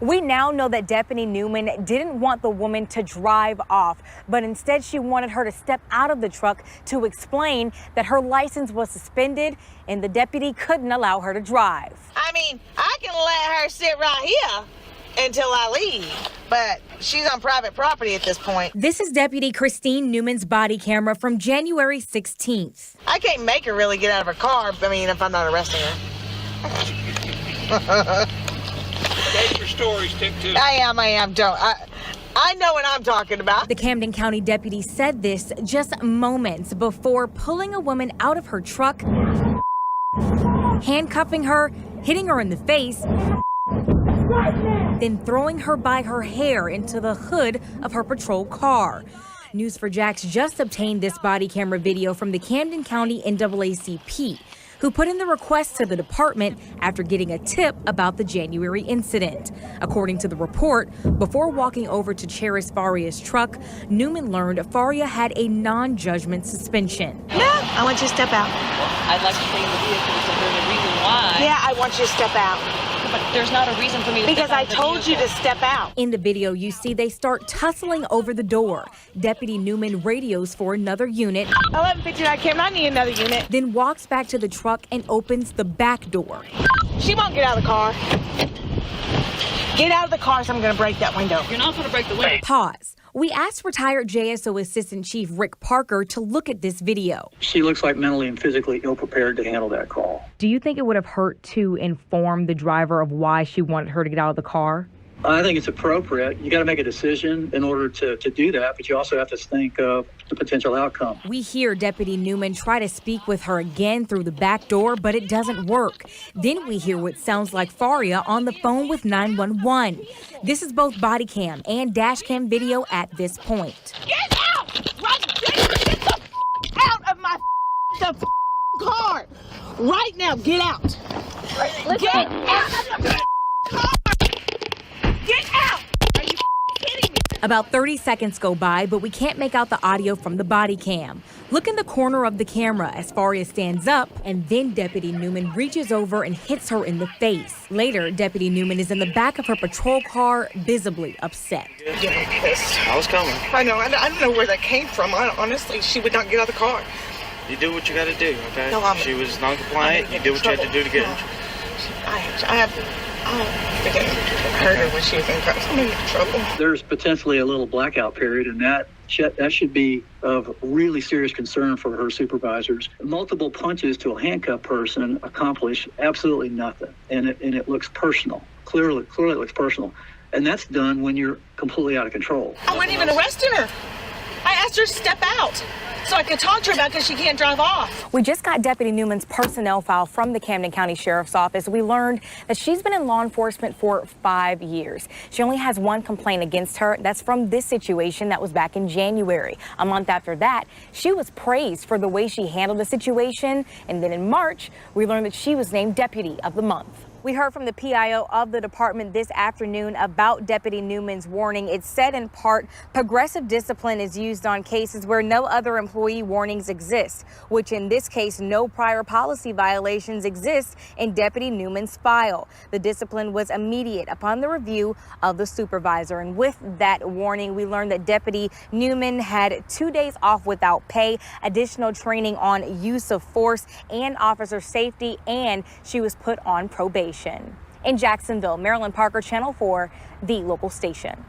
We now know that Deputy Newman didn't want the woman to drive off, but instead she wanted her to step out of the truck to explain that her license was suspended and the deputy couldn't allow her to drive. I mean, I can let her sit right here until I leave, but she's on private property at this point. This is Deputy Christine Newman's body camera from January 16th. I can't make her really get out of her car, I mean, if I'm not arresting her. That's your story, stick to it. I am, don't. I know what I'm talking about. The Camden County deputy said this just moments before pulling a woman out of her truck, handcuffing her, hitting her in the face, then throwing her by her hair into the hood of her patrol car. News4Jax just obtained this body camera video from the Camden County NAACP, who put in the request to the department after getting a tip about the January incident. According to the report, before walking over to Cheris Faria's truck, Newman learned Faria had a non-judgment suspension. Yeah, I want you to step out. I'd like to stay in the vehicle, so there's a reason why. Yeah, I want you to step out. But there's not a reason for me to Because step out I of the told you vehicle. to step out. In the video, you see they start tussling over the door. Deputy Newman radios for another unit, 11:59 Camden, I need another unit. then walks back to the truck and opens the back door. She won't get out of the car. Get out of the car, so I'm going to break that window. You're not going to break the window. Pause. We asked retired JSO Assistant Chief Rick Parker to look at this video. She looks like mentally and physically ill-prepared to handle that call. Do you think it would have hurt to inform the driver of why she wanted her to get out of the car? I think it's appropriate. You got to make a decision in order to do that, but you also have to think of the potential outcome. We hear Deputy Newman try to speak with her again through the back door, but it doesn't work. Then we hear what sounds like Faria on the phone with 911. This is both body cam and dash cam video at this point. Get out! Get the out of my car! Right now, get out! Get out of the car! Get out! Are you kidding me? About 30 seconds go by, but we can't make out the audio from the body cam. Look in the corner of the camera as Faria stands up, and then Deputy Newman reaches over and hits her in the face. Later, Deputy Newman is in the back of her patrol car, visibly upset. Yeah, I'm pissed. I was coming. I know. I don't know where that came from. Honestly, she would not get out of the car. You do what you got to do, okay? No, she was non-compliant. You did what you had to do to get her. I freaking heard her when she was in trouble. There's potentially a little blackout period, and that should be of really serious concern for her supervisors. Multiple punches to a handcuffed person accomplish absolutely nothing, and it looks personal. Clearly it looks personal, and that's done when you're completely out of control. I wasn't even arresting her. I asked her to step out so I could talk to her about it because she can't drive off. We just got Deputy Newman's personnel file from the Camden County Sheriff's Office. We learned that she's been in law enforcement for 5 years. She only has one complaint against her. That's from this situation that was back in January. A month after that, she was praised for the way she handled the situation. And then in March, we learned that she was named Deputy of the Month. We heard from the PIO of the department this afternoon about Deputy Newman's warning. It said in part, progressive discipline is used on cases where no other employee warnings exist, which in this case, no prior policy violations exist in Deputy Newman's file. The discipline was immediate upon the review of the supervisor. And with that warning, we learned that Deputy Newman had 2 days off without pay, additional training on use of force and officer safety, and she was put on probation. In Jacksonville, Marilyn Parker, Channel 4, the local station.